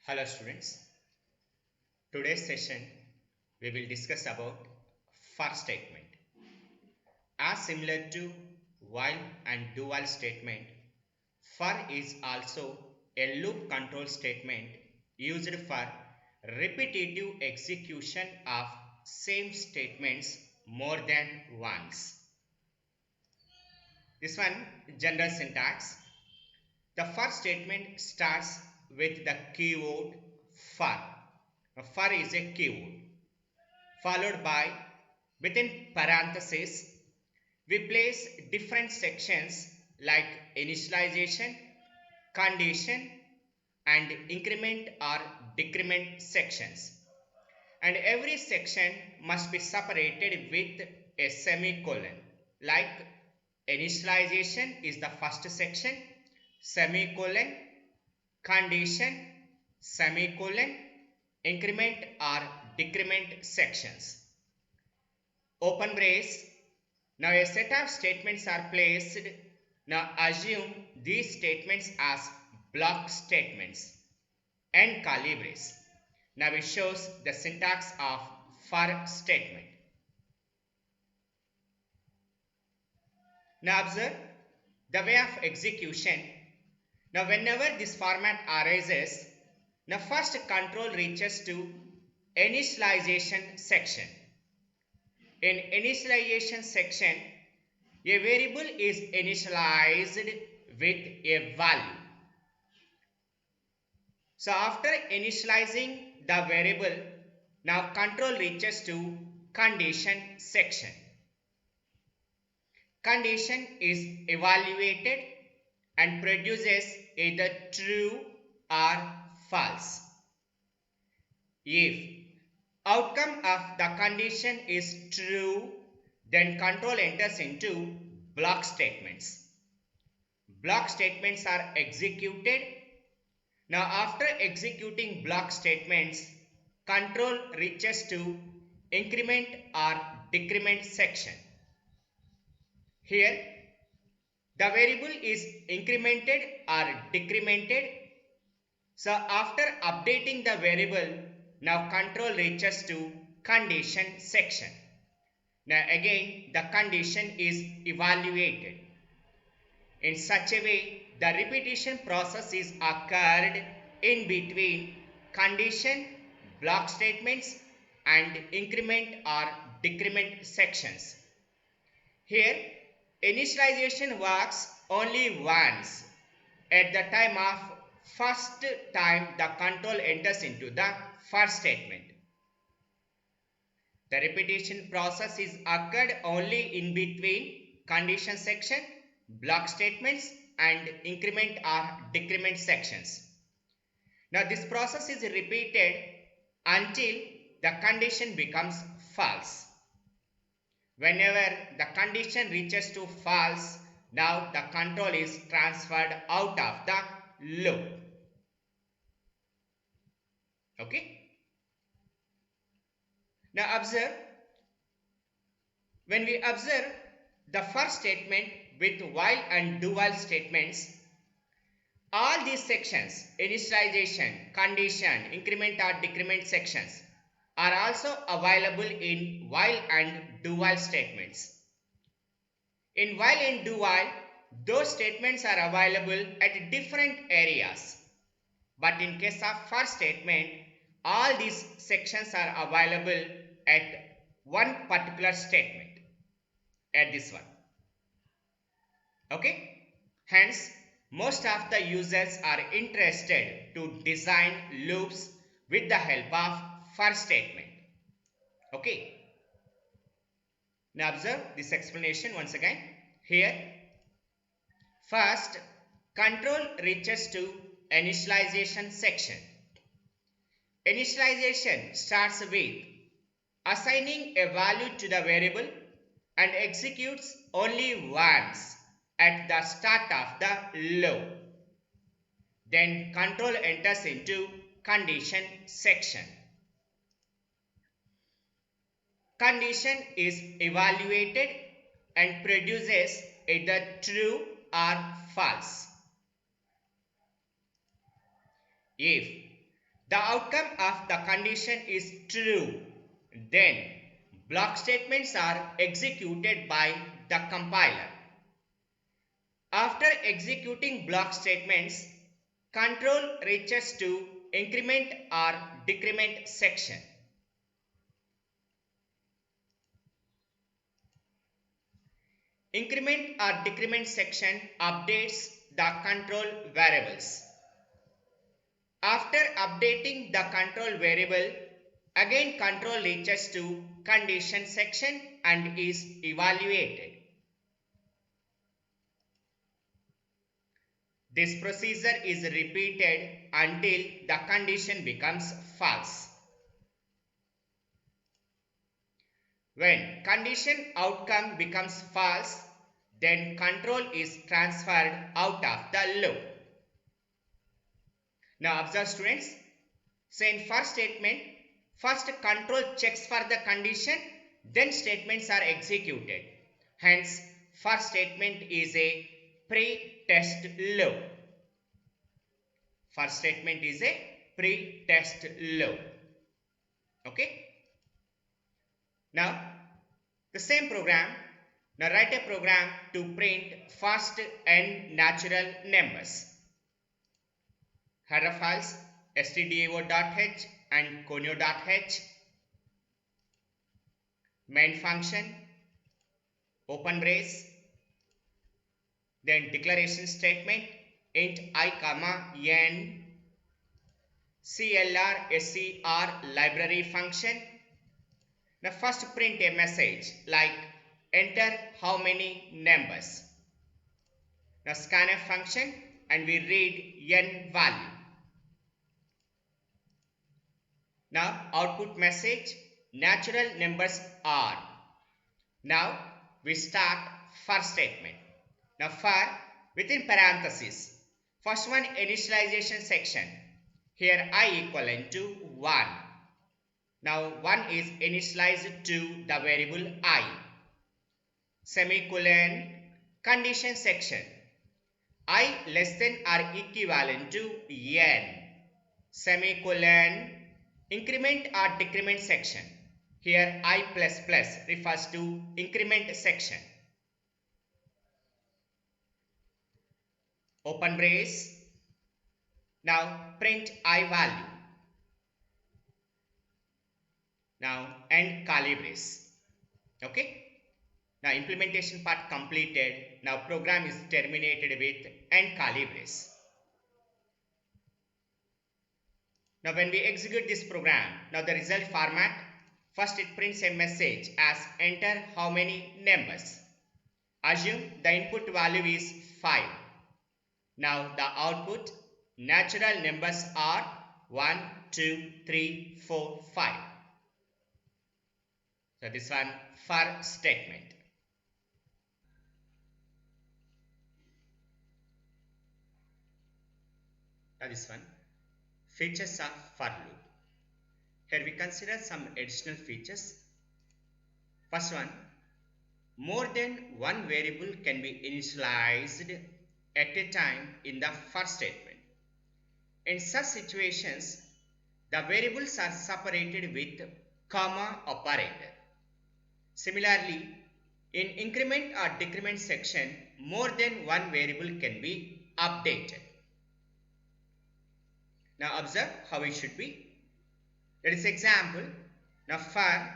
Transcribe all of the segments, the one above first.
Hello students, today's session we will discuss about for statement. As similar to while and do while statement, for is also a loop control statement used for repetitive execution of same statements more than once. This one general syntax. The for statement starts with the keyword for. For is a keyword followed by within parentheses we place different sections like initialization, condition and increment or decrement sections, and every section must be separated with a semicolon. Like initialization is the first section, semicolon, condition, semicolon, increment or decrement sections. Open brace. Now a set of statements are placed. Now assume these statements as block statements. End curly brace. Now it shows the syntax of for statement. Now observe the way of execution. Now whenever this format arises, now first control reaches to initialization section. In initialization section, a variable is initialized with a value. So after initializing the variable, now control reaches to condition section. Condition is evaluated and produces either true or false. If outcome of the condition is true, then control enters into block statements. Block statements are executed. Now after executing block statements, control reaches to increment or decrement section. Here the variable is incremented or decremented. So after updating the variable, now control reaches to condition section. Now again the condition is evaluated. In such a way, the repetition process is occurred in between condition, block statements and increment or decrement sections. Here, initialization works only once at the time of first time the control enters into the first statement. The repetition process is occurred only in between condition section, block statements and increment or decrement sections. Now this process is repeated until the condition becomes false. Whenever the condition reaches to false, now the control is transferred out of the loop. Okay. Now observe, when we observe the first statement with while and do while statements, all these sections, initialization, condition, increment or decrement sections, are also available in while and do while statements. In while and do while, those statements are available at different areas. But in case of for statement, all these sections are available at one particular statement, at this one. Okay? Hence, most of the users are interested to design loops with the help of for statement. Okay? Now observe this explanation once again. Here, first, control reaches to initialization section. Initialization starts with assigning a value to the variable and executes only once at the start of the loop. Then control enters into condition section. Condition is evaluated and produces either true or false. If the outcome of the condition is true, then block statements are executed by the compiler. After executing block statements, control reaches to increment or decrement section. Increment or decrement section updates the control variables. After updating the control variable, again control reaches to condition section and is evaluated. This procedure is repeated until the condition becomes false. When condition outcome becomes false, then control is transferred out of the loop. Now observe students. So in first statement, first control checks for the condition, then statements are executed. Hence, first statement is a pre-test loop. First statement is a pre-test loop. Okay. Now, the same program. Now write a program to print first n natural numbers. Header files stdio.h and conio.h. Main function, open brace, then declaration statement int I comma n clr scr library function. Now first print a message like enter how many numbers. Now scanf function and we read n value. Now output message natural numbers are. Now we start first statement. Now for within parentheses, first one initialization section. Here I equivalent to 1. Now 1 is initialized to the variable I. Semicolon condition section. I less than or equivalent to n. Semicolon increment or decrement section. Here I plus plus refers to increment section. Open brace. Now print I value. Now end curly brace. Okay. Now implementation part completed. Now program is terminated with end curly brace. Now when we execute this program, now the result format, first it prints a message as enter how many numbers. Assume the input value is 5. Now the output natural numbers are 1, 2, 3, 4, 5. So this one for statement. Now this one features of for loop. Here we consider some additional features. First one, more than one variable can be initialized at a time in the first statement. In such situations, the variables are separated with comma operator. Similarly, in increment or decrement section, more than one variable can be updated. Now observe how it should be. That is example. Now for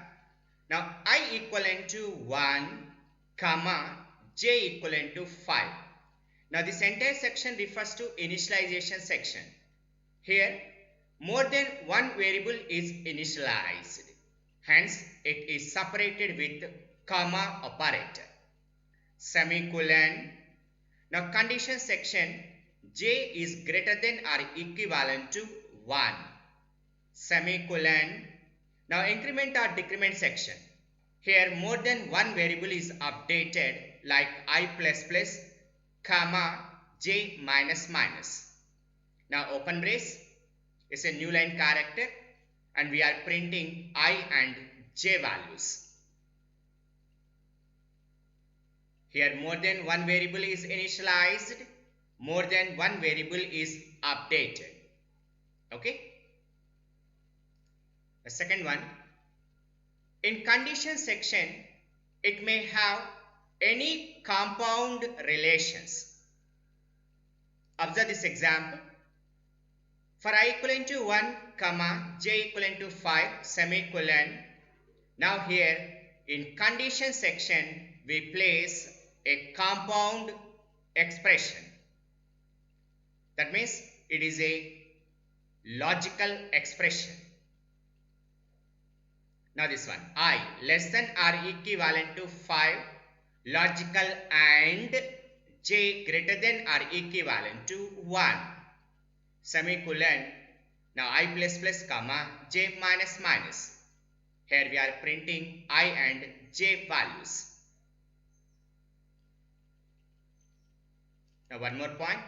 I equivalent to 1 comma j equivalent to 5. Now this entire section refers to initialization section. Here more than one variable is initialized. Hence it is separated with comma operator. Semicolon. Now condition section, j is greater than or equivalent to 1. Semicolon. Now increment or decrement section. Here more than one variable is updated like I plus plus comma j minus minus. Now open brace is a new line character and we are printing I and j values. Here more than one variable is initialized, more than one variable is updated. Okay. The second one, in condition section, it may have any compound relations. Observe this example. For I equivalent to 1, comma, j equivalent to 5, semicolon. Now here in condition section, we place a compound expression. That means it is a logical expression. Now this one, I less than or equivalent to 5, logical and j greater than or equivalent to 1, semicolon. Now I plus plus comma j minus minus. Here we are printing I and j values. Now one more point.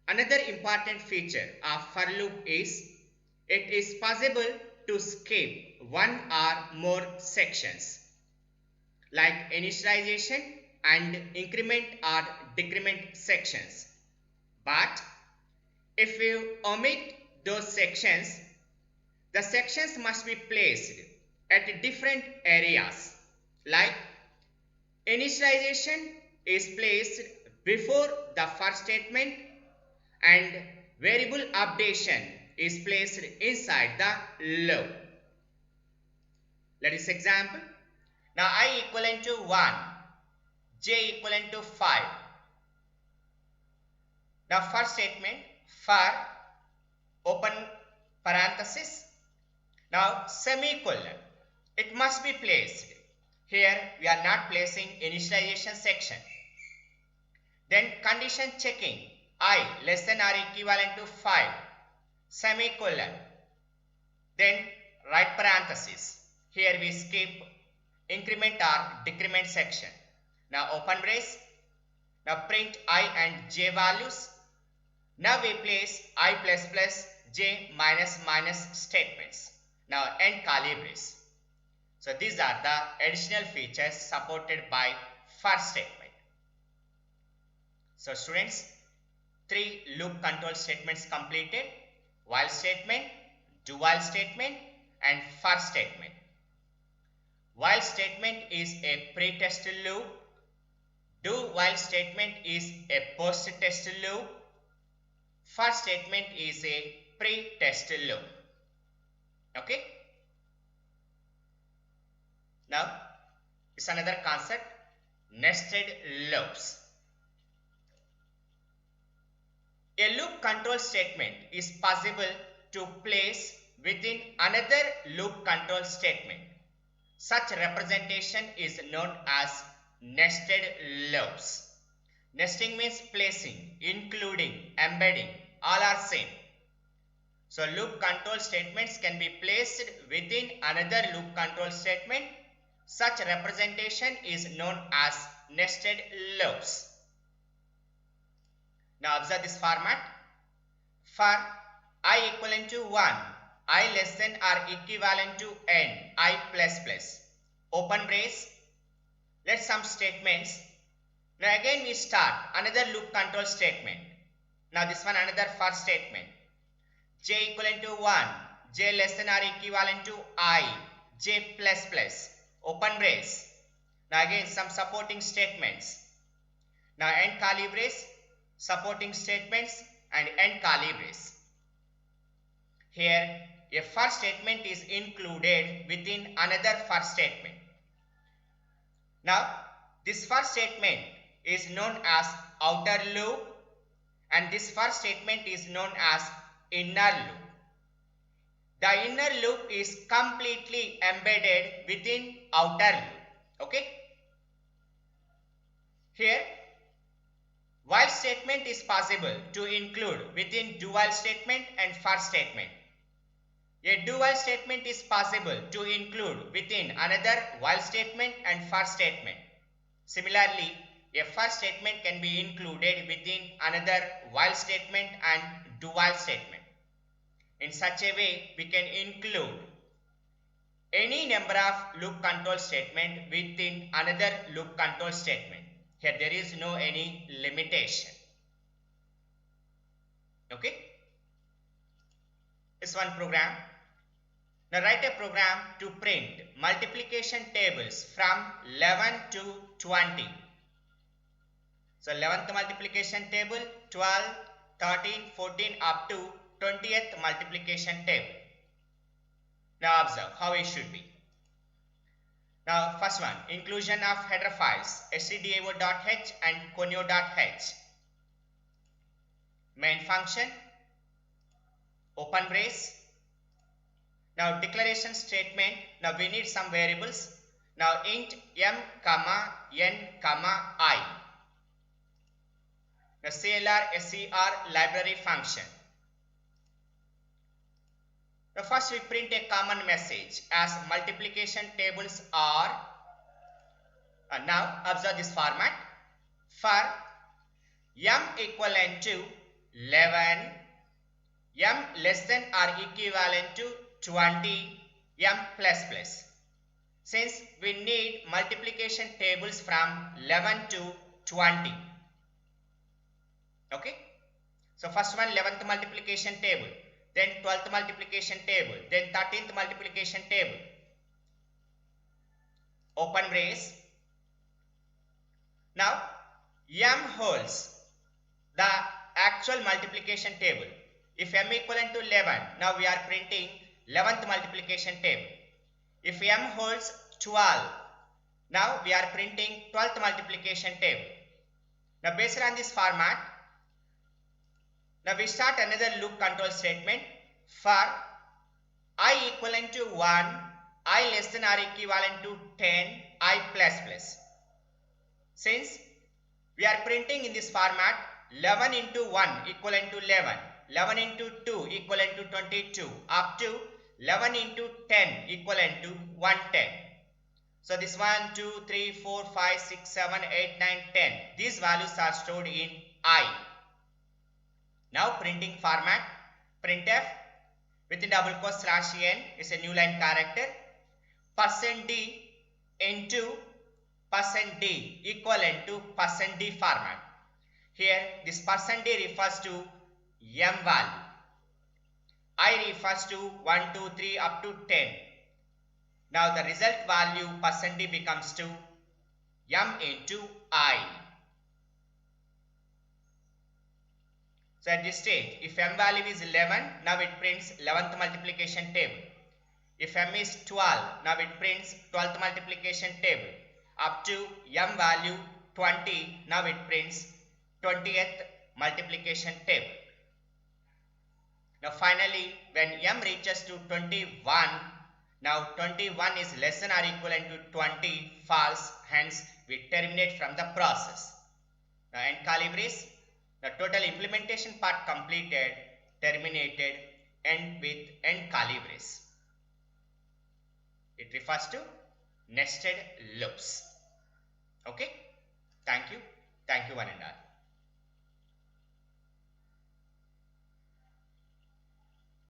Another important feature of for loop is it is possible to skip one or more sections like initialization and increment or decrement sections. But if you omit those sections, the sections must be placed at different areas. Like initialization is placed before the first statement and variable updation is placed inside the loop. Let us example. Now I equivalent to 1, j equivalent to 5. Now first statement for open parenthesis. Now semicolon. It must be placed. Here we are not placing initialization section. Then condition checking. I less than or equivalent to 5, semicolon. Then right parenthesis. Here we skip increment or decrement section. Now open brace. Now print I and j values. Now we place I plus plus j minus minus statements. Now end curly brace. So these are the additional features supported by for statement. So students, 3 loop control statements completed: while statement, do while statement and for statement. While statement is a pre-test loop. Do while statement is a post-test loop. For statement is a pre-test loop. Okay. Now, it's another concept, nested loops. A loop control statement is possible to place within another loop control statement. Such representation is known as nested loops. Nesting means placing, including, embedding, all are same. So loop control statements can be placed within another loop control statement. Such representation is known as nested loops. Now observe this format. For I equivalent to 1, I less than or equivalent to n, I plus plus. Open brace. Let some statements. Now again we start another loop control statement. Now this one another for statement. J equivalent to 1, j less than or equivalent to I, j plus plus. Open brace. Now again some supporting statements. Now end curly brace, supporting statements and end curly brace. Here a for statement is included within another for statement. Now this for statement is known as outer loop and this for statement is known as inner loop. The inner loop is completely embedded within outer loop. Okay. Here while statement is possible to include within do while statement and for statement. A do while statement is possible to include within another while statement and for statement. Similarly, a for statement can be included within another while statement and do while statement. In such a way, we can include any number of loop control statement within another loop control statement. Here there is no any limitation. Okay. This one program. Now write a program to print multiplication tables from 11 to 20. So 11th multiplication table, 12, 13, 14 up to 20th multiplication table. Now observe how it should be. Now first one, inclusion of header files stdio.h and conio.h. Main function, open brace. Now declaration statement, now we need some variables. Now int m comma n comma I. Now CLR SCR library function. Now first we print a common message as multiplication tables are. Now observe this format. For m equivalent to 11, m less than or equivalent to 20, m plus plus. Since we need multiplication tables from 11 to 20. Okay. So first one 11th multiplication table, then 12th multiplication table, then 13th multiplication table. Open brace. Now m holds the actual multiplication table. If m equivalent to 11, now we are printing 11th multiplication table. If m holds 12, now we are printing 12th multiplication table. Now based on this format, now we start another loop control statement for I equivalent to 1, I less than or equivalent to 10, I plus plus. Since we are printing in this format 11 into 1 equivalent to 11, 11 into 2 equivalent to 22, up to 11 into 10 equivalent to 110. So this 1, 2, 3, 4, 5, 6, 7, 8, 9, 10. These values are stored in I. Now printing format, printf within double quotes /n is a new line character, %d into %d equivalent to %d format. Here this %d refers to m value, I refers to 1, 2, 3 up to 10. Now the result value %d becomes to m into I. So at this stage, if m value is 11, now it prints 11th multiplication table. If m is 12, now it prints 12th multiplication table. Up to m value 20, now it prints 20th multiplication table. Now finally, when m reaches to 21, now 21 is less than or equivalent to 20, false, hence we terminate from the process. Now end curly brace. The total implementation part completed, terminated, end with end curly brace. It refers to nested loops. Okay. Thank you one and all.